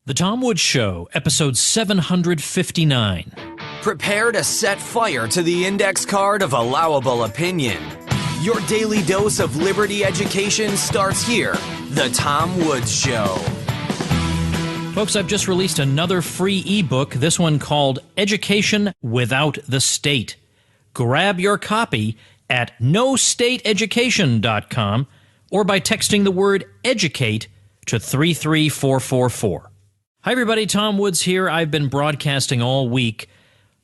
The Tom Woods Show, episode 759. Prepare to set fire to the index card of allowable opinion. Your daily dose of liberty education starts here. The Tom Woods Show. Folks, I've just released another free ebook, this one called Education Without the State. Grab your copy at nostateeducation.com or by texting the word EDUCATE to 33444. Hi everybody, Tom Woods here. I've been broadcasting all week,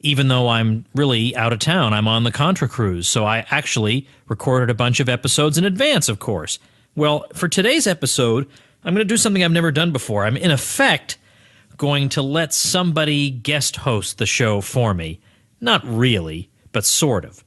even though I'm really out of town. I'm on the Contra Cruise, so I actually recorded a bunch of episodes in advance, of course. Well, for today's episode, I'm going to do something I've never done before. I'm, in effect, going to let somebody guest host the show for me. Not really, but sort of.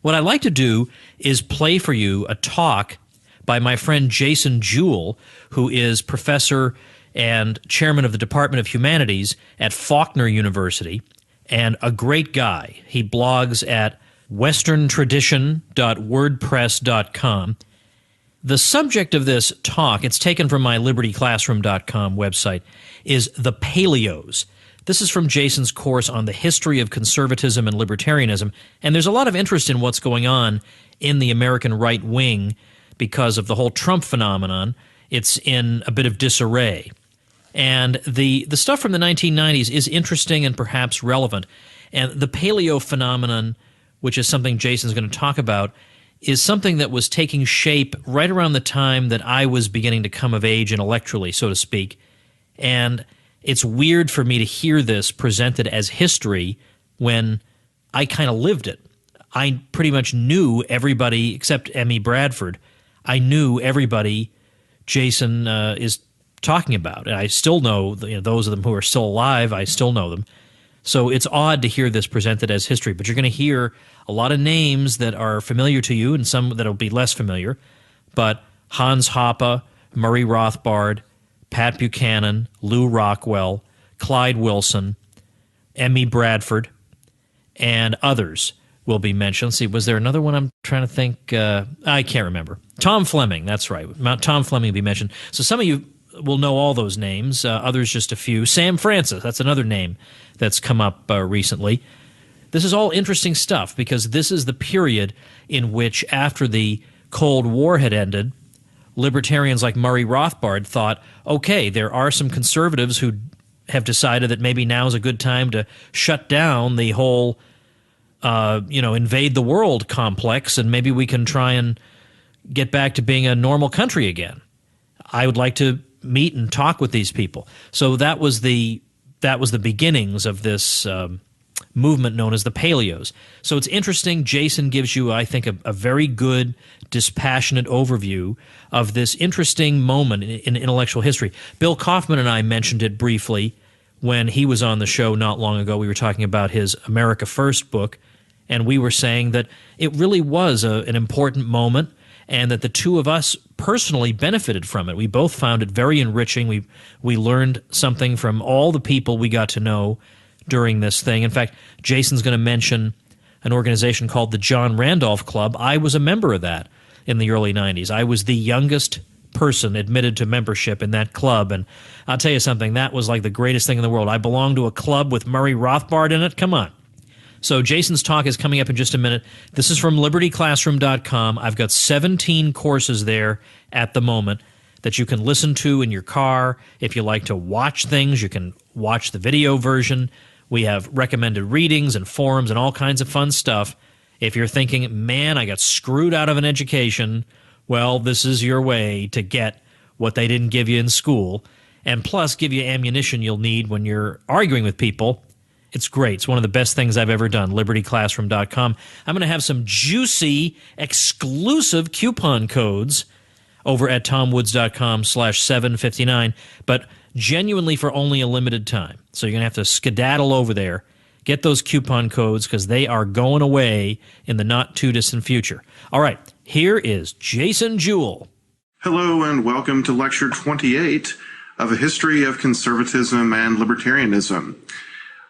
What I'd like to do is play for you a talk by my friend Jason Jewell, who is professor and chairman of the Department of Humanities at Faulkner University, and a great guy. He blogs at westerntradition.wordpress.com. The subject of this talk, it's taken from my libertyclassroom.com website, is the Paleos. This is from Jason's course on the history of conservatism and libertarianism, and there's a lot of interest in what's going on in the American right wing because of the whole Trump phenomenon. It's in a bit of disarray. And the stuff from the 1990s is interesting and perhaps relevant. And the paleo phenomenon, which is something Jason's going to talk about, is something that was taking shape right around the time that I was beginning to come of age intellectually, so to speak. And it's weird for me to hear this presented as history when I kind of lived it. I pretty much knew everybody except Emmy Bradford. I knew everybody Jason is talking about, and I still know, those of them who are still alive. I still know them. So it's odd to hear this presented as history, but you're going to hear a lot of names that are familiar to you and some that will be less familiar. But Hans Hoppe, Murray Rothbard, Pat Buchanan, Lou Rockwell, Clyde Wilson, Emmy Bradford, and others will be mentioned. Let's see, was there another one I'm trying to think? I can't remember. Tom Fleming, that's right. Tom Fleming will be mentioned. So some of you will know all those names, others just a few. Sam Francis, that's another name that's come up recently. This is all interesting stuff because this is the period in which, after the Cold War had ended, libertarians like Murray Rothbard thought, okay, there are some conservatives who have decided that maybe now is a good time to shut down the whole invade the world complex, and maybe we can try and get back to being a normal country again. I would like to meet and talk with these people. So that was the beginnings of this movement known as the Paleos. So it's interesting. Jason gives you, I think, a very good, dispassionate overview of this interesting moment in intellectual history. Bill Kaufman and I mentioned it briefly when he was on the show not long ago. We were talking about his America First book, and we were saying that it really was an important moment and that the two of us personally benefited from it. We both found it very enriching. We learned something from all the people we got to know during this thing. In fact, Jason's going to mention an organization called the John Randolph Club. I was a member of that in the early 90s. I was the youngest person admitted to membership in that club, and I'll tell you something, that was like the greatest thing in the world. I belonged to a club with Murray Rothbard in it. Come on. So Jason's talk is coming up in just a minute. This is from libertyclassroom.com. I've got 17 courses there at the moment that you can listen to in your car. If you like to watch things, you can watch the video version. We have recommended readings and forums and all kinds of fun stuff. If you're thinking, man, I got screwed out of an education, well, this is your way to get what they didn't give you in school, and plus give you ammunition you'll need when you're arguing with people. It's great. It's one of the best things I've ever done, libertyclassroom.com. I'm going to have some juicy, exclusive coupon codes over at tomwoods.com/759, but genuinely for only a limited time. So you're going to have to skedaddle over there, get those coupon codes, because they are going away in the not-too-distant future. All right, here is Jason Jewell. Hello, and welcome to Lecture 28 of A History of Conservatism and Libertarianism.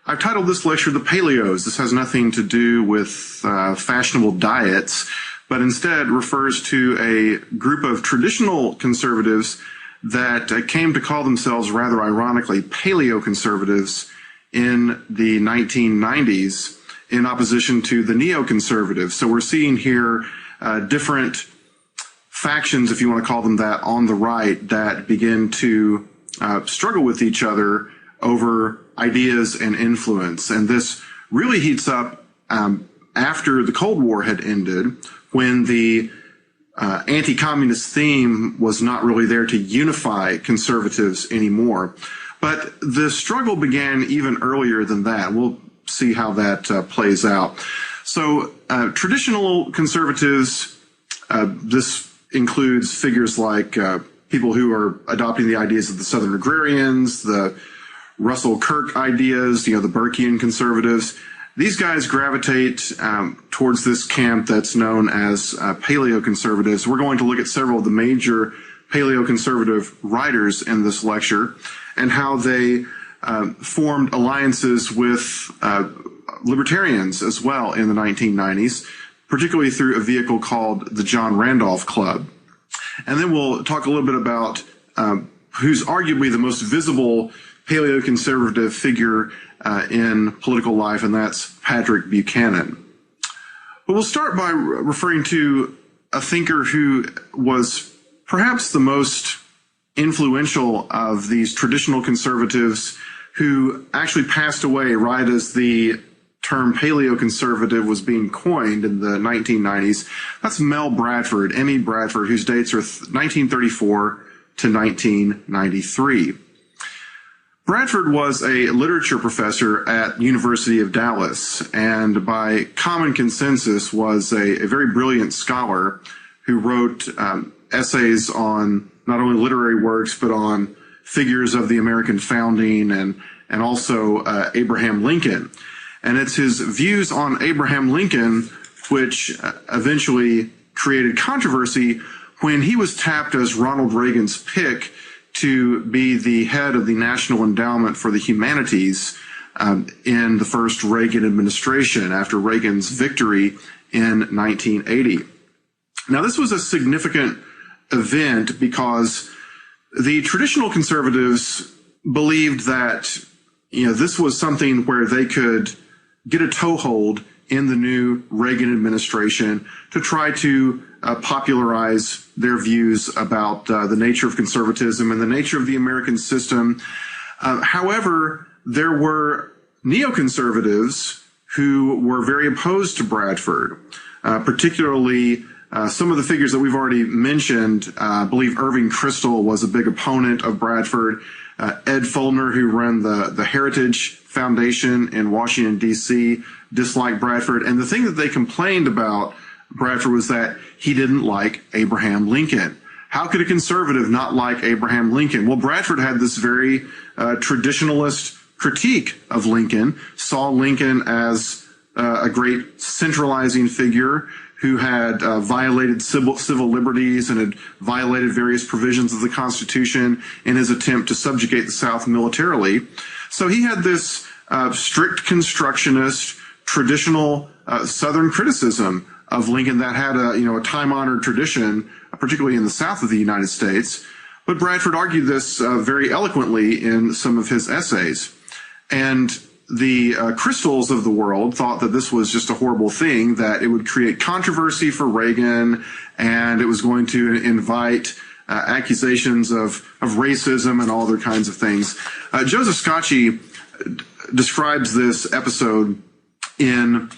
I've titled this lecture The Paleos. This has nothing to do with fashionable diets, but instead refers to a group of traditional conservatives that came to call themselves, rather ironically, paleoconservatives in the 1990s in opposition to the neoconservatives. So we're seeing here different factions, if you want to call them that, on the right that begin to struggle with each other over ideas and influence. And this really heats up after the Cold War had ended, when the anti-communist theme was not really there to unify conservatives anymore. But the struggle began even earlier than that. We'll see how that plays out. So traditional conservatives, this includes figures like people who are adopting the ideas of the Southern agrarians, the Russell Kirk ideas, the Burkean conservatives. These guys gravitate towards this camp that's known as paleoconservatives. We're going to look at several of the major paleoconservative writers in this lecture and how they formed alliances with libertarians as well in the 1990s, particularly through a vehicle called the John Randolph Club. And then we'll talk a little bit about who's arguably the most visible paleoconservative figure in political life, and that's Patrick Buchanan. But we'll start by referring to a thinker who was perhaps the most influential of these traditional conservatives, who actually passed away right as the term paleoconservative was being coined in the 1990s. That's Mel Bradford, M.E. Bradford, whose dates are 1934 to 1993. Bradford was a literature professor at University of Dallas, and by common consensus was a very brilliant scholar who wrote essays on not only literary works, but on figures of the American founding and also Abraham Lincoln. And it's his views on Abraham Lincoln which eventually created controversy when he was tapped as Ronald Reagan's pick to be the head of the National Endowment for the Humanities in the first Reagan administration after Reagan's victory in 1980. Now, this was a significant event because the traditional conservatives believed that, this was something where they could get a toehold in the new Reagan administration to try to popularize their views about the nature of conservatism and the nature of the American system. However, there were neoconservatives who were very opposed to Bradford, particularly some of the figures that we've already mentioned. I believe Irving Kristol was a big opponent of Bradford. Ed Feldner, who ran the Heritage Foundation in Washington, D.C., disliked Bradford. And the thing that they complained about Bradford was that he didn't like Abraham Lincoln. How could a conservative not like Abraham Lincoln? Well, Bradford had this very traditionalist critique of Lincoln, saw Lincoln as a great centralizing figure who had violated civil liberties and had violated various provisions of the Constitution in his attempt to subjugate the South militarily. So he had this strict constructionist, traditional Southern criticism of Lincoln that had a time-honored tradition, particularly in the South of the United States. But Bradford argued this very eloquently in some of his essays. And the Kristols of the world thought that this was just a horrible thing, that it would create controversy for Reagan, and it was going to invite accusations of racism and all other kinds of things. Joseph Scacchi describes this episode in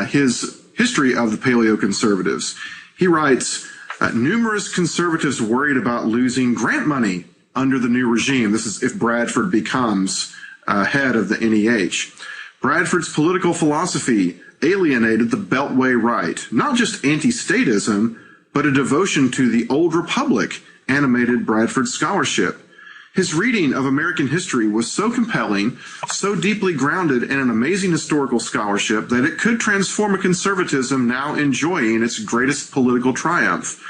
his History of the Paleoconservatives. He writes, numerous conservatives worried about losing grant money under the new regime. This is if Bradford becomes head of the NEH. Bradford's political philosophy alienated the Beltway right. Not just anti-statism, but a devotion to the old republic animated Bradford's scholarship. His reading of American history was so compelling, so deeply grounded in an amazing historical scholarship that it could transform a conservatism now enjoying its greatest political triumph.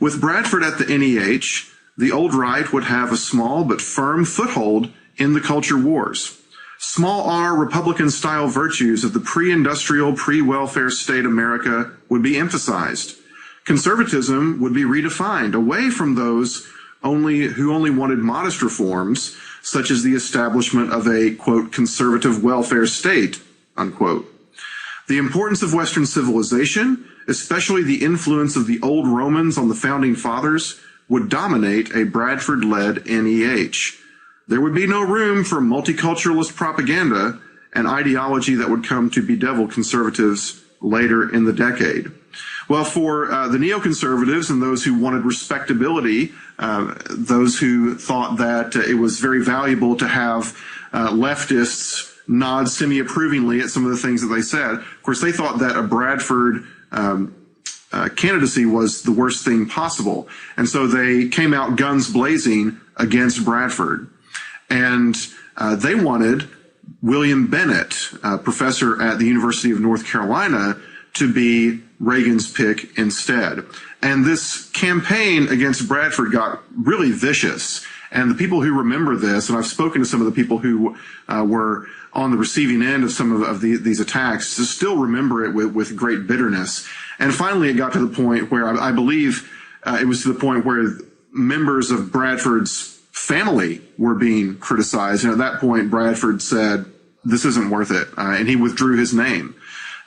With Bradford at the NEH, the old right would have a small but firm foothold in the culture wars. Small r Republican-style virtues of the pre-industrial, pre-welfare state America would be emphasized. Conservatism would be redefined away from those who only wanted modest reforms, such as the establishment of a, quote, conservative welfare state, unquote. The importance of Western civilization, especially the influence of the old Romans on the founding fathers, would dominate a Bradford-led NEH. There would be no room for multiculturalist propaganda, an ideology that would come to bedevil conservatives later in the decade. Well, for the neoconservatives and those who wanted respectability, those who thought that it was very valuable to have leftists nod semi-approvingly at some of the things that they said. Of course, they thought that a Bradford candidacy was the worst thing possible. And so they came out guns blazing against Bradford. And they wanted William Bennett, professor at the University of North Carolina, to be Reagan's pick instead. And this campaign against Bradford got really vicious. And the people who remember this, and I've spoken to some of the people who were on the receiving end of some of these attacks, still remember it with great bitterness. And finally, it got to the point where I believe it was to the point where members of Bradford's family were being criticized. And at that point, Bradford said, this isn't worth it. And he withdrew his name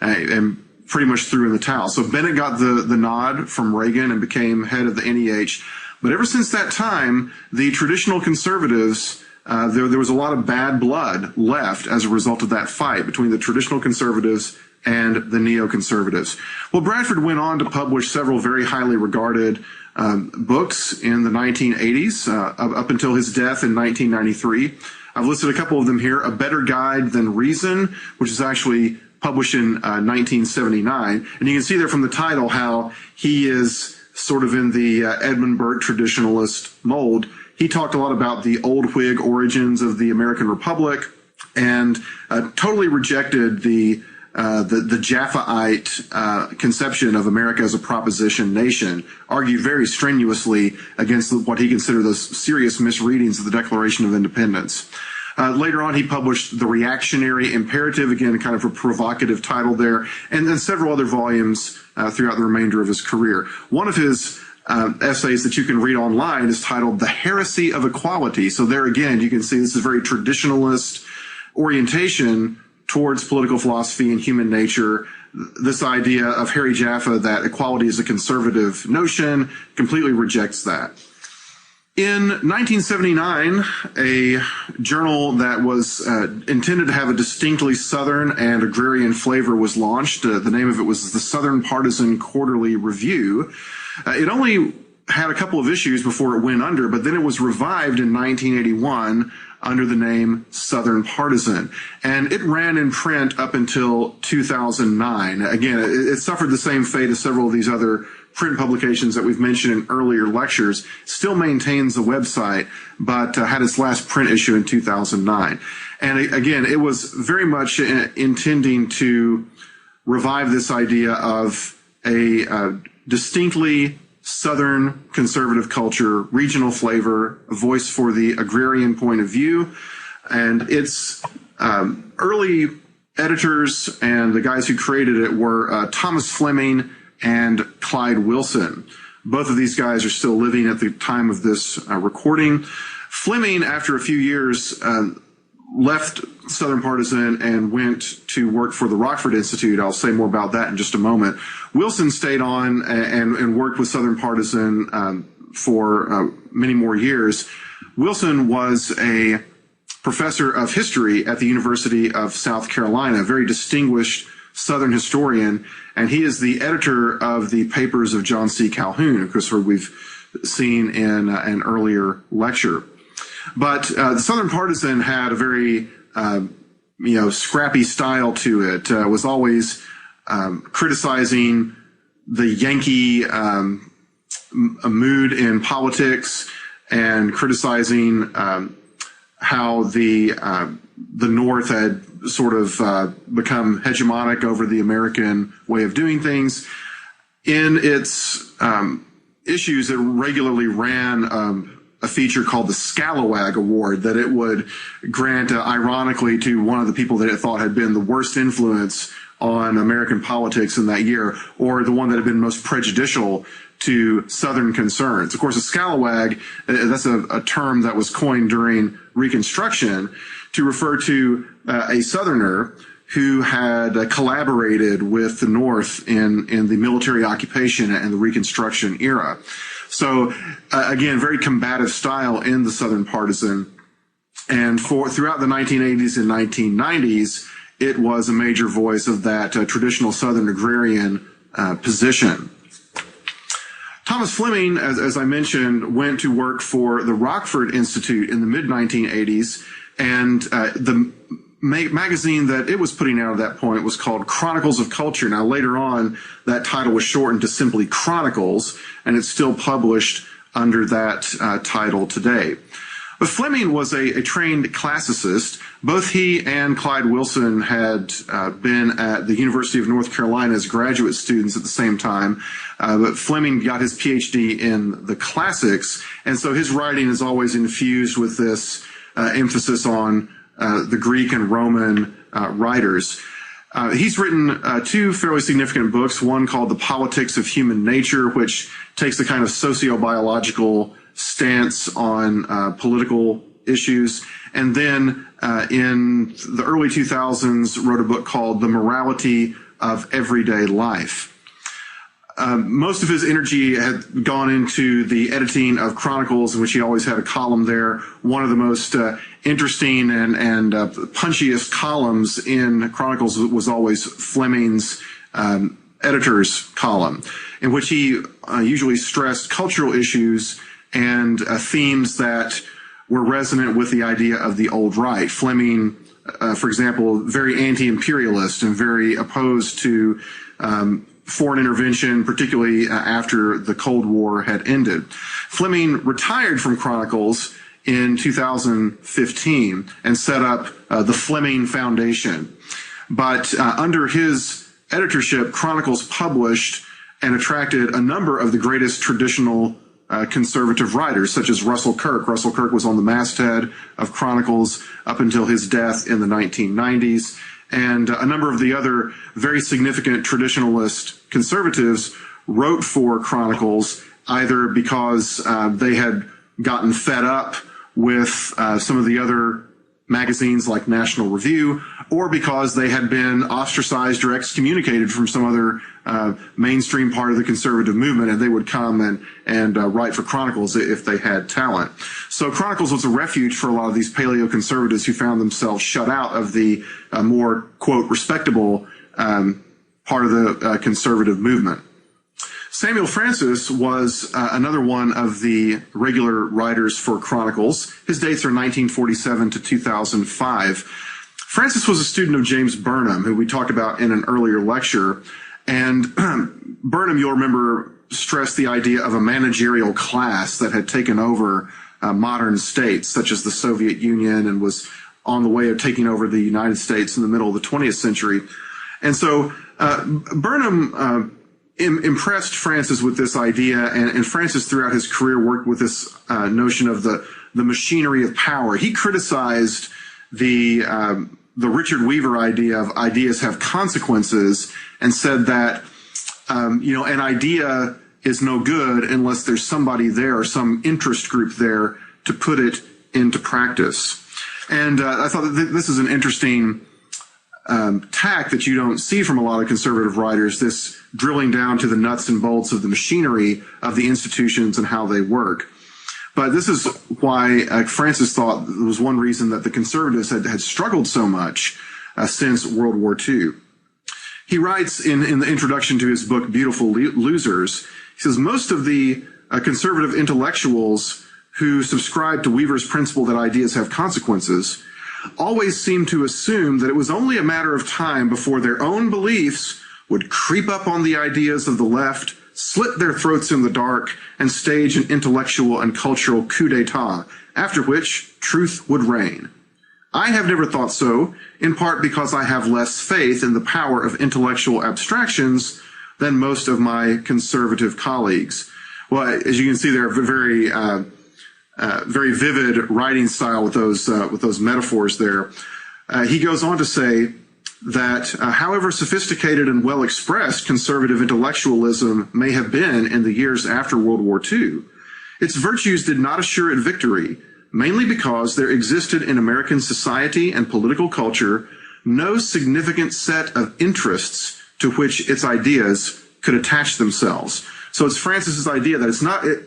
and pretty much threw in the towel. So Bennett got the nod from Reagan and became head of the NEH. But ever since that time, the traditional conservatives, there was a lot of bad blood left as a result of that fight between the traditional conservatives and the neoconservatives. Well, Bradford went on to publish several very highly regarded books in the 1980s, up until his death in 1993. I've listed a couple of them here. A Better Guide Than Reason, which is actually published in 1979. And you can see there from the title how he is sort of in the Edmund Burke traditionalist mold. He talked a lot about the old Whig origins of the American Republic and totally rejected the Jaffa'ite conception of America as a proposition nation, argued very strenuously against what he considered those serious misreadings of the Declaration of Independence. Later on, he published The Reactionary Imperative, again, kind of a provocative title there, and then several other volumes throughout the remainder of his career. One of his essays that you can read online is titled The Heresy of Equality. So there again, you can see this is a very traditionalist orientation towards political philosophy and human nature. This idea of Harry Jaffa that equality is a conservative notion completely rejects that. In 1979, a journal that was intended to have a distinctly Southern and agrarian flavor was launched. The name of it was the Southern Partisan Quarterly Review. It only had a couple of issues before it went under, but then it was revived in 1981 under the name Southern Partisan. And it ran in print up until 2009. Again, it suffered the same fate as several of these other print publications that we've mentioned in earlier lectures. Still maintains a website, but had its last print issue in 2009. And again, it was very much intending to revive this idea of a distinctly Southern conservative culture, regional flavor, a voice for the agrarian point of view. And its early editors and the guys who created it were Thomas Fleming and Clyde Wilson. Both of these guys are still living at the time of this recording. Fleming, after a few years, left Southern Partisan and went to work for the Rockford Institute. I'll say more about that in just a moment. Wilson stayed on and worked with Southern Partisan for many more years. Wilson was a professor of history at the University of South Carolina, a very distinguished Southern historian, and he is the editor of the papers of John C. Calhoun, of course, where we've seen in an earlier lecture. But the Southern Partisan had a very, scrappy style to it. Was always criticizing the Yankee mood in politics and criticizing how the North had sort of become hegemonic over the American way of doing things. In its issues, it regularly ran a feature called the Scalawag Award that it would grant ironically to one of the people that it thought had been the worst influence on American politics in that year, or the one that had been most prejudicial to Southern concerns. Of course, a scalawag, that's a term that was coined during Reconstruction to refer to a Southerner who had collaborated with the North in the military occupation and the Reconstruction era. So, again, very combative style in the Southern partisan. And throughout the 1980s and 1990s, it was a major voice of that traditional Southern agrarian position. Thomas Fleming, as I mentioned, went to work for the Rockford Institute in the mid-1980s, and the magazine that it was putting out at that point was called Chronicles of Culture. Now, later on, that title was shortened to simply Chronicles, and it's still published under that title today. But Fleming was a trained classicist. Both he and Clyde Wilson had been at the University of North Carolina as graduate students at the same time. But Fleming got his PhD in the classics, and so his writing is always infused with this emphasis on the Greek and Roman writers. He's written two fairly significant books, one called The Politics of Human Nature, which takes a kind of socio-biological stance on political issues, and then in the early 2000s wrote a book called The Morality of Everyday Life. Most of his energy had gone into the editing of Chronicles, in which he always had a column there. One of the most interesting and punchiest columns in Chronicles was always Fleming's editor's column, in which he usually stressed cultural issues and themes that were resonant with the idea of the old right. Fleming, for example, very anti-imperialist and very opposed to foreign intervention, particularly after the Cold War had ended. Fleming retired from Chronicles in 2015 and set up the Fleming Foundation. But under his editorship, Chronicles published and attracted a number of the greatest traditional conservative writers, such as Russell Kirk. Russell Kirk was on the masthead of Chronicles up until his death in the 1990s. And a number of the other very significant traditionalist conservatives wrote for Chronicles, either because they had gotten fed up with some of the other magazines like National Review, or because they had been ostracized or excommunicated from some other mainstream part of the conservative movement, and they would come and write for Chronicles if they had talent. So Chronicles was a refuge for a lot of these paleo conservatives who found themselves shut out of the more, quote, respectable part of the conservative movement. Samuel Francis was another one of the regular writers for Chronicles. His dates are 1947 to 2005. Francis was a student of James Burnham, who we talked about in an earlier lecture. And Burnham, you'll remember, stressed the idea of a managerial class that had taken over modern states, such as the Soviet Union, and was on the way of taking over the United States in the middle of the 20th century. And so Burnham impressed Francis with this idea, and Francis throughout his career worked with this notion of the machinery of power. He criticized the Richard Weaver idea of ideas have consequences, and said that an idea is no good unless there's somebody there or some interest group there to put it into practice. And I thought that this is an interesting tack that you don't see from a lot of conservative writers, this drilling down to the nuts and bolts of the machinery of the institutions and how they work. But this is why Francis thought there was one reason that the conservatives had struggled so much since World War II. He writes in the introduction to his book, Beautiful Losers, he says, most of the conservative intellectuals who subscribe to Weaver's principle that ideas have consequences always seem to assume that it was only a matter of time before their own beliefs would creep up on the ideas of the left, slit their throats in the dark, and stage an intellectual and cultural coup d'etat, after which truth would reign. I have never thought so, in part because I have less faith in the power of intellectual abstractions than most of my conservative colleagues. Well, as you can see, there are very vivid writing style with those metaphors there. He goes on to say that however sophisticated and well expressed conservative intellectualism may have been in the years after World War II, its virtues did not assure it victory, mainly because there existed in American society and political culture no significant set of interests to which its ideas could attach themselves. So it's Francis's idea that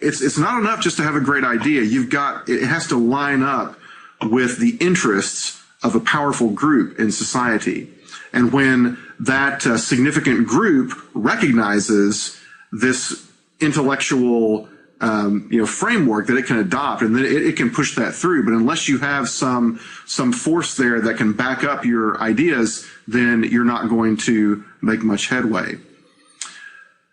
it's not enough just to have a great idea. It has to line up with the interests of a powerful group in society. And when that significant group recognizes this intellectual framework that it can adopt, and then it can push that through. But unless you have some force there that can back up your ideas, then you're not going to make much headway.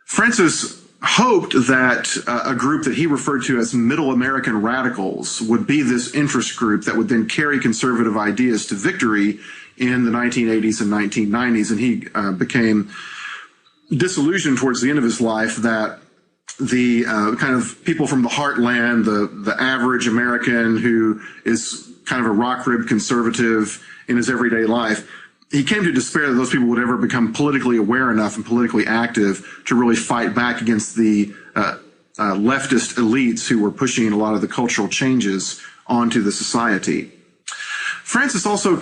Francis hoped that a group that he referred to as Middle American radicals would be this interest group that would then carry conservative ideas to victory in the 1980s and 1990s. And he became disillusioned towards the end of his life that the kind of people from the heartland, the average American who is kind of a rock rib conservative in his everyday life, he came to despair that those people would ever become politically aware enough and politically active to really fight back against the leftist elites who were pushing a lot of the cultural changes onto the society. Francis also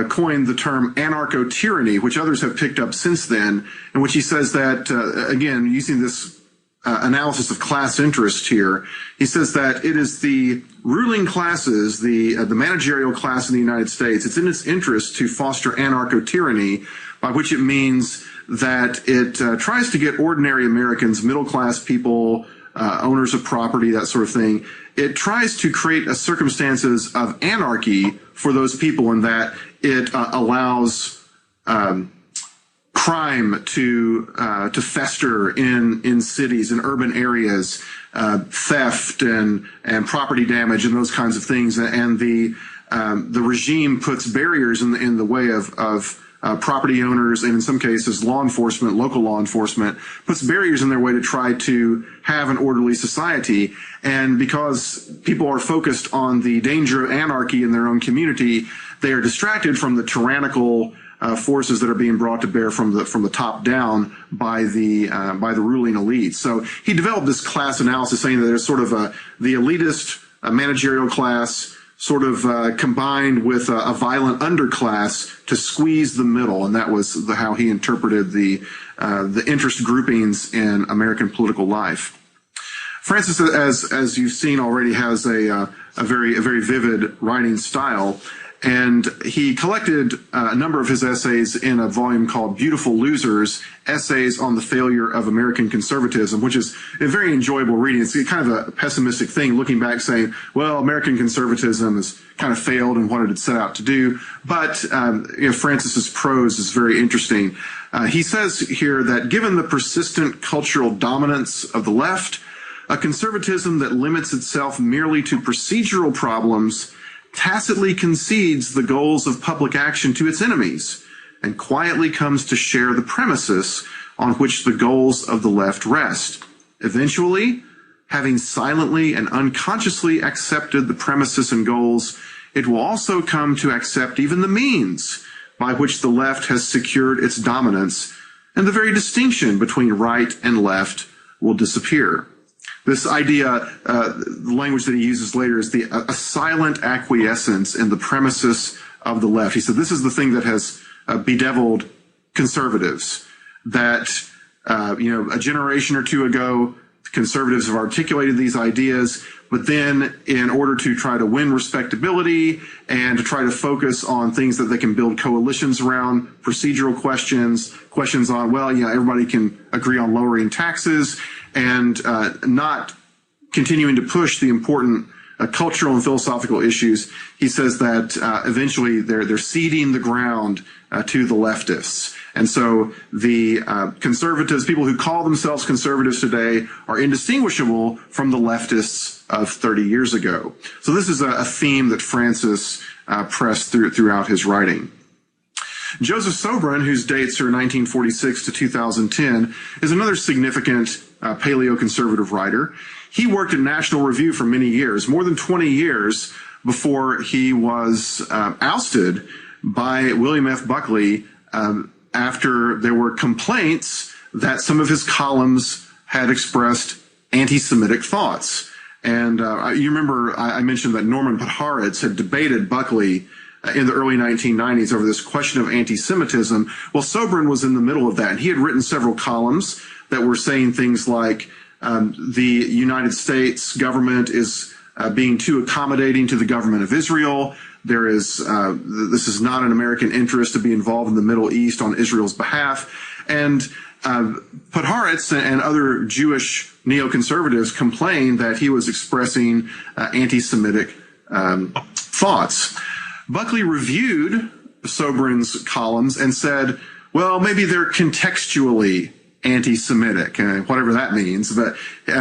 coined the term anarcho-tyranny, which others have picked up since then, in which he says that, again, using this analysis of class interest here, he says that it is the ruling classes, the managerial class in the United States, it's in its interest to foster anarcho-tyranny, by which it means that it tries to get ordinary Americans, middle-class people, owners of property, that sort of thing. It tries to create circumstances of anarchy for those people, in that it allows crime to fester in cities and urban areas, theft and property damage and those kinds of things. And the regime puts barriers in the way of property owners, and in some cases law enforcement, local law enforcement, puts barriers in their way to try to have an orderly society. And because people are focused on the danger of anarchy in their own community, they are distracted from the tyrannical forces that are being brought to bear from the top down by the ruling elite. So he developed this class analysis, saying that there's sort of the elitist managerial class sort of combined with a violent underclass to squeeze the middle, and that was how he interpreted the interest groupings in American political life. Francis, as you've seen already, has a very vivid writing style. And he collected a number of his essays in a volume called Beautiful Losers, Essays on the Failure of American Conservatism, which is a very enjoyable reading. It's kind of a pessimistic thing, looking back saying, well, American conservatism has kind of failed in what it had set out to do. But Francis's prose is very interesting. He says here that given the persistent cultural dominance of the left, a conservatism that limits itself merely to procedural problems tacitly concedes the goals of public action to its enemies and quietly comes to share the premises on which the goals of the left rest. Eventually, having silently and unconsciously accepted the premises and goals, it will also come to accept even the means by which the left has secured its dominance, and the very distinction between right and left will disappear. This idea, the language that he uses later, is a silent acquiescence in the premises of the left. He said this is the thing that has bedeviled conservatives, that a generation or two ago, conservatives have articulated these ideas, but then in order to try to win respectability and to try to focus on things that they can build coalitions around, procedural questions on, everybody can agree on lowering taxes, and not continuing to push the important cultural and philosophical issues. He says that eventually they're ceding the ground to the leftists. And so the conservatives, people who call themselves conservatives today, are indistinguishable from the leftists of 30 years ago. So this is a theme that Francis pressed throughout his writing. Joseph Sobran, whose dates are 1946 to 2010, is another significant paleoconservative writer. He worked at National Review for many years, more than 20 years, before he was ousted by William F. Buckley after there were complaints that some of his columns had expressed anti-Semitic thoughts. And you remember I mentioned that Norman Podhoretz had debated Buckley in the early 1990s over this question of anti-Semitism. Well, Sobran was in the middle of that, and he had written several columns that were saying things like the United States government is being too accommodating to the government of Israel. There is this is not an American interest to be involved in the Middle East on Israel's behalf. And Podhoretz and other Jewish neoconservatives complained that he was expressing anti-Semitic thoughts. Buckley reviewed Sobran's columns and said, well, maybe they're contextually anti-Semitic, whatever that means. But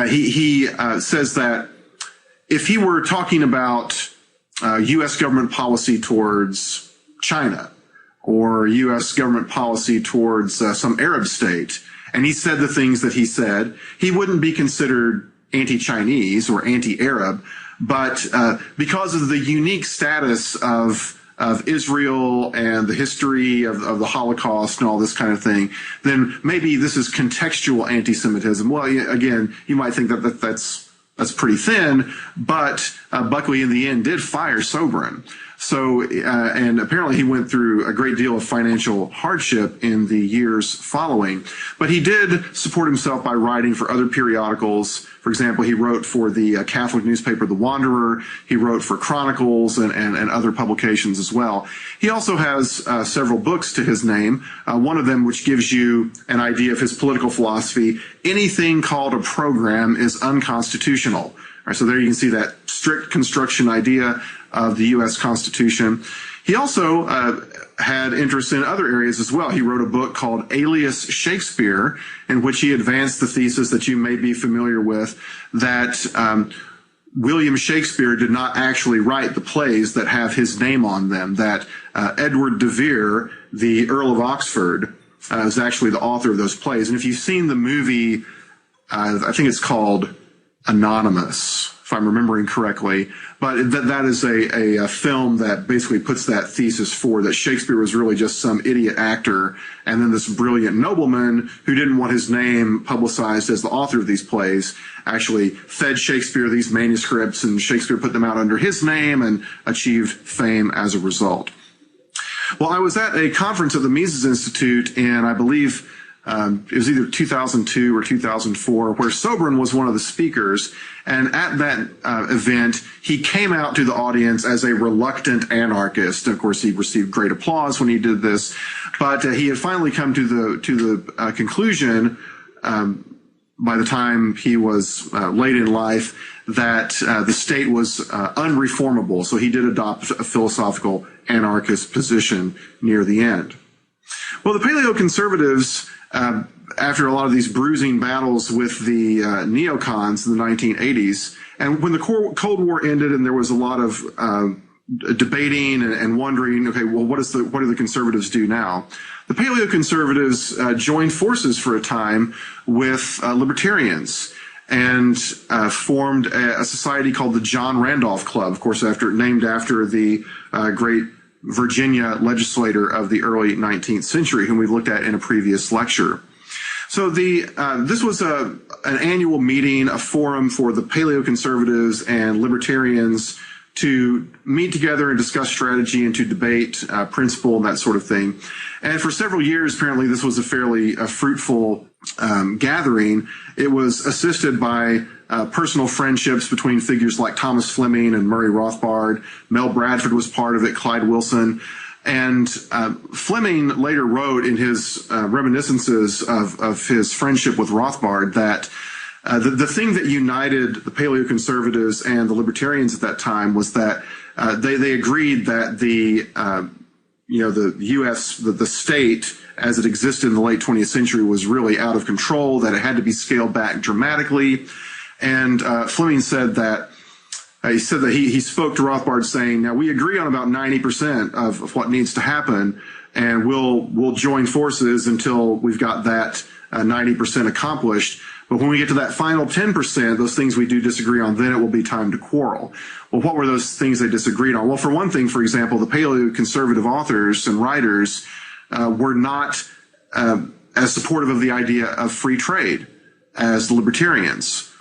he says that if he were talking about U.S. government policy towards China or U.S. government policy towards some Arab state, and he said the things that he said, he wouldn't be considered anti-Chinese or anti-Arab. But because of the unique status of Israel and the history of the Holocaust and all this kind of thing, then maybe this is contextual anti-Semitism. Well, again, you might think that that's pretty thin, but Buckley in the end did fire Sobran. So, and apparently he went through a great deal of financial hardship in the years following. But he did support himself by writing for other periodicals. For example, he wrote for the Catholic newspaper The Wanderer. He wrote for Chronicles and other publications as well. He also has several books to his name. One of them, which gives you an idea of his political philosophy: anything called a program is unconstitutional. All right, so there you can see that strict construction idea of the U.S. Constitution. He also had interest in other areas as well. He wrote a book called Alias Shakespeare, in which he advanced the thesis that you may be familiar with, that William Shakespeare did not actually write the plays that have his name on them, that Edward de Vere, the Earl of Oxford, is actually the author of those plays. And if you've seen the movie, I think it's called Anonymous, if I'm remembering correctly, but that is a film that basically puts that thesis forward, that Shakespeare was really just some idiot actor, and then this brilliant nobleman who didn't want his name publicized as the author of these plays actually fed Shakespeare these manuscripts, and Shakespeare put them out under his name and achieved fame as a result. Well, I was at a conference at the Mises Institute in, I believe, it was either 2002 or 2004, where Sobran was one of the speakers. And at that event, he came out to the audience as a reluctant anarchist. Of course, he received great applause when he did this, but he had finally come to the conclusion by the time he was late in life that the state was unreformable. So he did adopt a philosophical anarchist position near the end. Well, the paleoconservatives, after a lot of these bruising battles with the neocons in the 1980s, and when the Cold War ended and there was a lot of debating and wondering, okay, well, what do the conservatives do now? The paleoconservatives joined forces for a time with libertarians and formed a society called the John Randolph Club, of course, named after the great Virginia legislator of the early 19th century, whom we looked at in a previous lecture. So this was an annual meeting, a forum for the paleoconservatives and libertarians to meet together and discuss strategy and to debate principle and that sort of thing. And for several years, apparently, this was a fairly fruitful gathering. It was assisted by personal friendships between figures like Thomas Fleming and Murray Rothbard. Mel Bradford was part of it, Clyde Wilson. And Fleming later wrote in his reminiscences of his friendship with Rothbard that the thing that united the paleoconservatives and the libertarians at that time was that they agreed that the U.S., the state as it existed in the late 20th century was really out of control, that it had to be scaled back dramatically. And Fleming said that he spoke to Rothbard saying, now we agree on about 90% of what needs to happen, and we'll join forces until we've got that 90% accomplished. But when we get to that final 10%, those things we do disagree on, then it will be time to quarrel. Well, what were those things they disagreed on? Well, for one thing, for example, the paleoconservative authors and writers were not as supportive of the idea of free trade as the libertarians.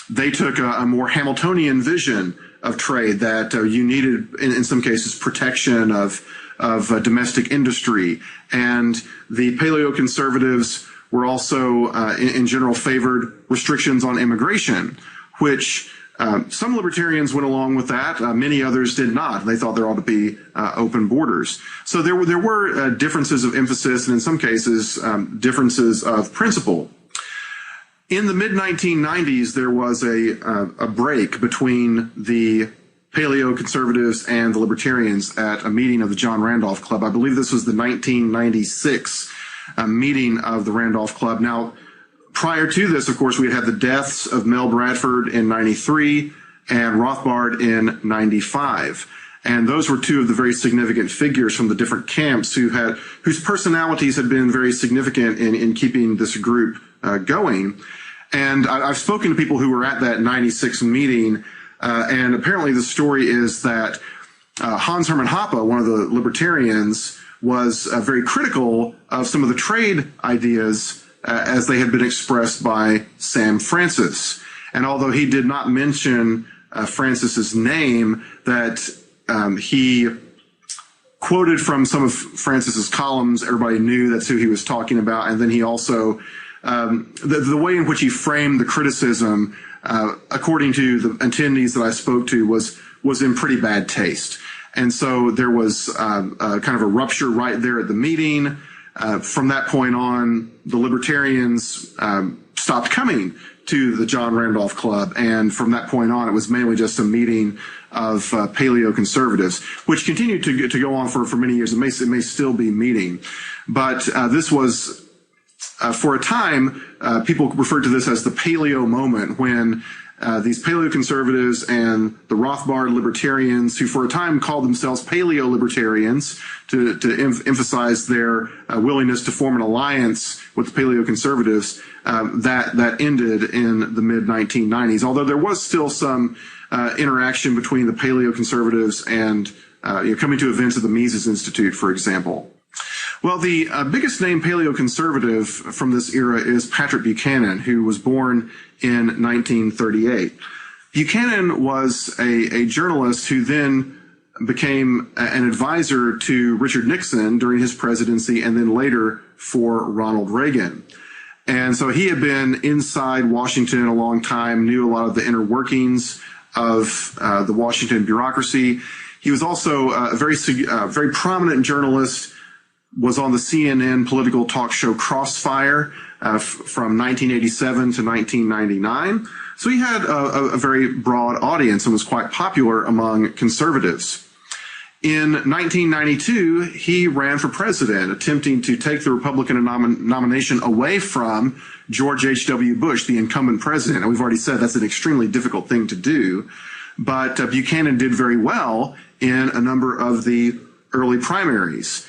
They took a more Hamiltonian vision of trade, that you needed, in some cases, protection of domestic industry. And the paleoconservatives were also, in general, favored restrictions on immigration, which some libertarians went along with that. Many others did not. They thought there ought to be open borders. So there were differences of emphasis, and in some cases, differences of principle. In the mid-1990s, there was a break between the paleoconservatives and the libertarians at a meeting of the John Randolph Club. I believe this was the 1996 meeting of the Randolph Club. Now, prior to this, of course, we had the deaths of Mel Bradford in 93 and Rothbard in 95. And those were two of the very significant figures from the different camps whose personalities had been very significant in keeping this group going. And I've spoken to people who were at that 96 meeting, and apparently the story is that Hans Hermann Hoppe, one of the libertarians, was very critical of some of the trade ideas as they had been expressed by Sam Francis. And although he did not mention Francis's name, that he quoted from some of Francis's columns, everybody knew that's who he was talking about. And then he also, the way in which he framed the criticism, according to the attendees that I spoke to, was in pretty bad taste. And so there was kind of a rupture right there at the meeting. From that point on, the libertarians stopped coming to the John Randolph Club. And from that point on, it was mainly just a meeting of paleoconservatives, which continued to go on for many years. It may still be meeting. But this was, for a time, people referred to this as the Paleo Moment, when these paleoconservatives and the Rothbard libertarians, who for a time called themselves paleo-libertarians to emphasize their willingness to form an alliance with the paleoconservatives, that ended in the mid-1990s, although there was still some interaction between the paleoconservatives and coming to events at the Mises Institute, for example. Well, the biggest name paleoconservative from this era is Patrick Buchanan, who was born in 1938. Buchanan was a journalist who then became an advisor to Richard Nixon during his presidency, and then later for Ronald Reagan. And so he had been inside Washington a long time, knew a lot of the inner workings of the Washington bureaucracy. He was also a very prominent journalist, was on the CNN political talk show Crossfire from 1987 to 1999. So he had a very broad audience and was quite popular among conservatives. In 1992, he ran for president, attempting to take the Republican nomination away from George H.W. Bush, the incumbent president. And we've already said that's an extremely difficult thing to do. But Buchanan did very well in a number of the early primaries.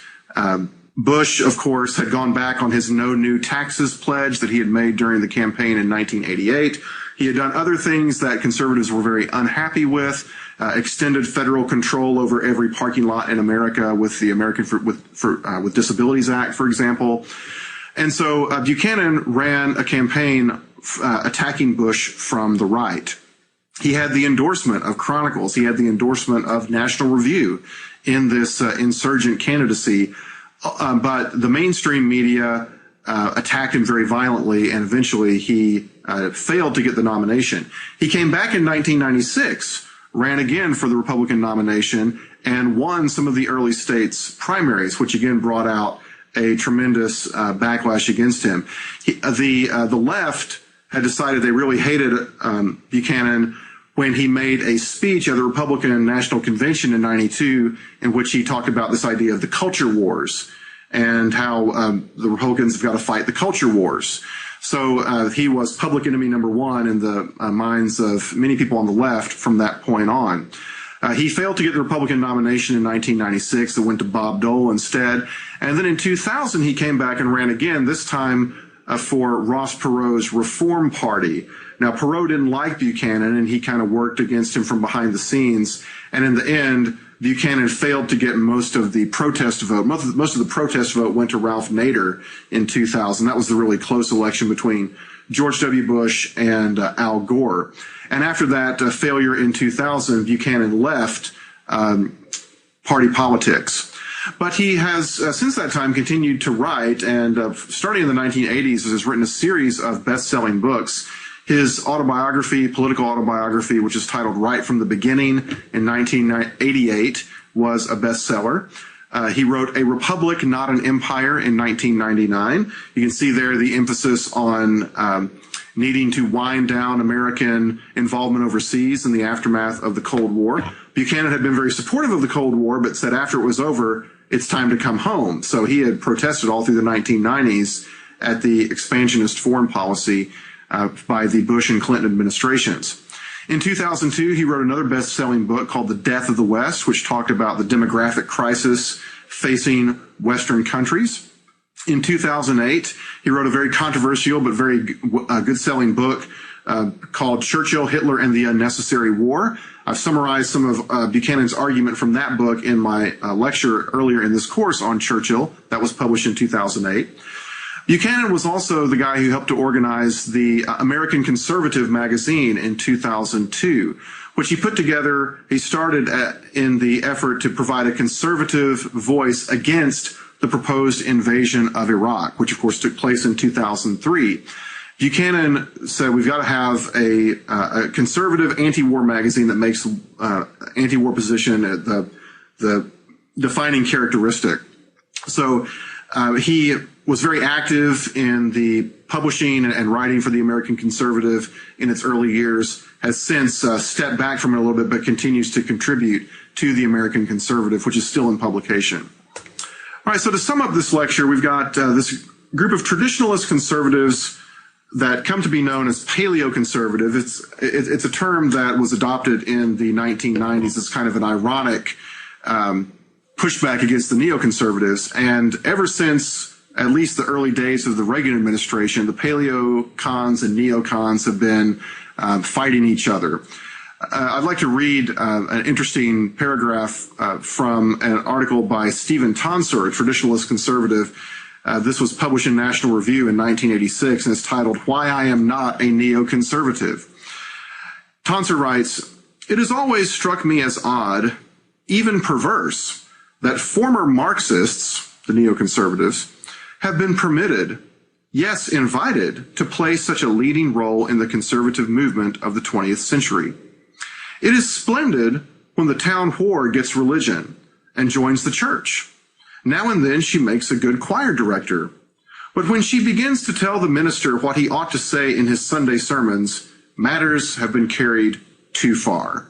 Bush, of course, had gone back on his no new taxes pledge that he had made during the campaign in 1988. He had done other things that conservatives were very unhappy with, extended federal control over every parking lot in America with the American with Disabilities Act, for example. And so Buchanan ran a campaign attacking Bush from the right. He had the endorsement of Chronicles. He had the endorsement of National Review in this insurgent candidacy. But the mainstream media attacked him very violently, and eventually he failed to get the nomination. He came back in 1996, ran again for the Republican nomination, and won some of the early states' primaries, which again brought out a tremendous backlash against him. The left had decided they really hated Buchanan when he made a speech at the Republican National Convention in 92, in which he talked about this idea of the culture wars and how the Republicans have got to fight the culture wars. So he was public enemy number one in the minds of many people on the left from that point on. He failed to get the Republican nomination in 1996. It went to Bob Dole instead. And then in 2000, he came back and ran again, this time for Ross Perot's Reform Party. Now, Perot didn't like Buchanan, and he kind of worked against him from behind the scenes. And in the end, Buchanan failed to get most of the protest vote. Most of the protest vote went to Ralph Nader in 2000. That was the really close election between George W. Bush and Al Gore. And after that failure in 2000, Buchanan left party politics. But he has, since that time, continued to write, and starting in the 1980s, has written a series of best-selling books. His autobiography, political autobiography, which is titled Right from the Beginning in 1988, was a bestseller. He wrote A Republic, Not an Empire in 1999. You can see there the emphasis on needing to wind down American involvement overseas in the aftermath of the Cold War. Buchanan had been very supportive of the Cold War, but said after it was over, it's time to come home. So he had protested all through the 1990s at the expansionist foreign policy by the Bush and Clinton administrations. In 2002, he wrote another best-selling book called The Death of the West, which talked about the demographic crisis facing Western countries. In 2008, he wrote a very controversial but very good-selling book called Churchill, Hitler, and the Unnecessary War. I've summarized some of Buchanan's argument from that book in my lecture earlier in this course on Churchill. That was published in 2008. Buchanan was also the guy who helped to organize the American Conservative magazine in 2002, which he put together. He started in the effort to provide a conservative voice against the proposed invasion of Iraq, which of course took place in 2003. Buchanan said we've got to have a conservative anti-war magazine that makes anti-war position the defining characteristic. So he was very active in the publishing and writing for the American Conservative in its early years, has since stepped back from it a little bit, but continues to contribute to the American Conservative, which is still in publication. All right, so to sum up this lecture, we've got this group of traditionalist conservatives that come to be known as Paleo conservative. It's a term that was adopted in the 1990s. It's kind of an ironic pushback against the neoconservatives. And ever since at least the early days of the Reagan administration, the Paleo cons and neocons have been fighting each other. I'd like to read an interesting paragraph from an article by Stephen Tonsor, a traditionalist conservative. This was published in National Review in 1986, and it's titled, Why I Am Not a Neoconservative. Tonsor writes, "It has always struck me as odd, even perverse, that former Marxists, the neoconservatives, have been permitted, yes, invited, to play such a leading role in the conservative movement of the 20th century. It is splendid when the town whore gets religion and joins the church. Now and then she makes a good choir director. But when she begins to tell the minister what he ought to say in his Sunday sermons, matters have been carried too far."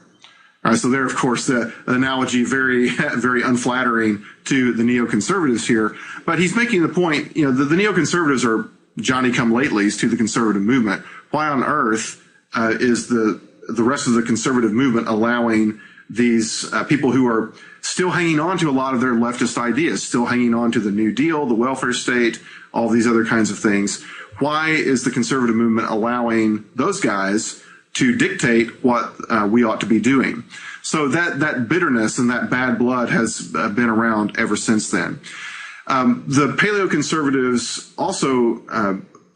All right, so there, of course, the analogy very, very unflattering to the neoconservatives here. But he's making the point, you know, the neoconservatives are Johnny-come-latelys to the conservative movement. Why on earth is the rest of the conservative movement allowing these people who are still hanging on to a lot of their leftist ideas, still hanging on to the New Deal, the welfare state, all these other kinds of things? Why is the conservative movement allowing those guys to dictate what we ought to be doing? So that bitterness and that bad blood has been around ever since then. The Paleo conservatives also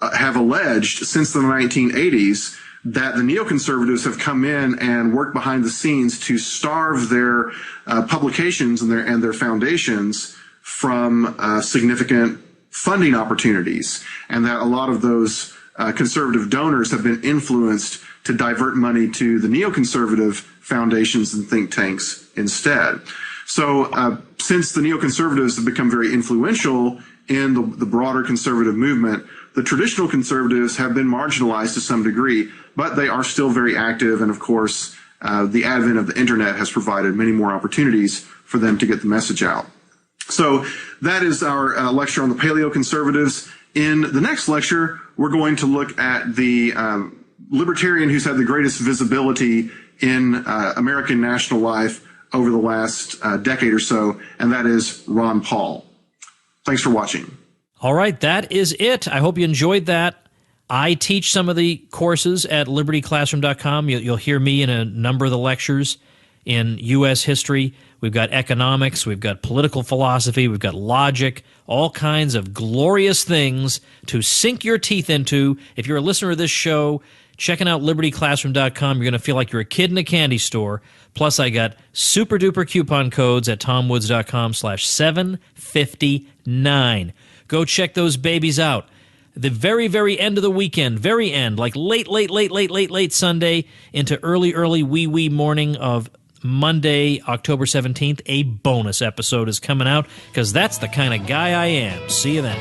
have alleged since the 1980s that the neoconservatives have come in and worked behind the scenes to starve their publications and their foundations from significant funding opportunities, and that a lot of those conservative donors have been influenced to divert money to the neoconservative foundations and think tanks instead. So since the neoconservatives have become very influential in the broader conservative movement, the traditional conservatives have been marginalized to some degree, but they are still very active. And of course, the advent of the internet has provided many more opportunities for them to get the message out. So that is our lecture on the Paleo conservatives. In the next lecture, we're going to look at the libertarian who's had the greatest visibility in American national life over the last decade or so, and that is Ron Paul. Thanks for watching. All right, that is it. I hope you enjoyed that. I teach some of the courses at libertyclassroom.com. You'll hear me in a number of the lectures. in U.S. history. We've got economics, we've got political philosophy, we've got logic, all kinds of glorious things to sink your teeth into. If you're a listener of this show, checking out libertyclassroom.com, you're going to feel like you're a kid in a candy store. Plus, I got super duper coupon codes at tomwoods.com/759. Go check those babies out. The very, very end of the weekend, very end, like late Sunday into early wee morning of Monday, October 17th, a bonus episode is coming out because that's the kind of guy I am. See you then.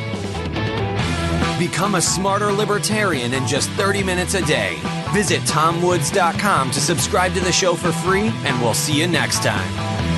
Become a smarter libertarian in just 30 minutes a day. Visit tomwoods.com to subscribe to the show for free, and we'll see you next time.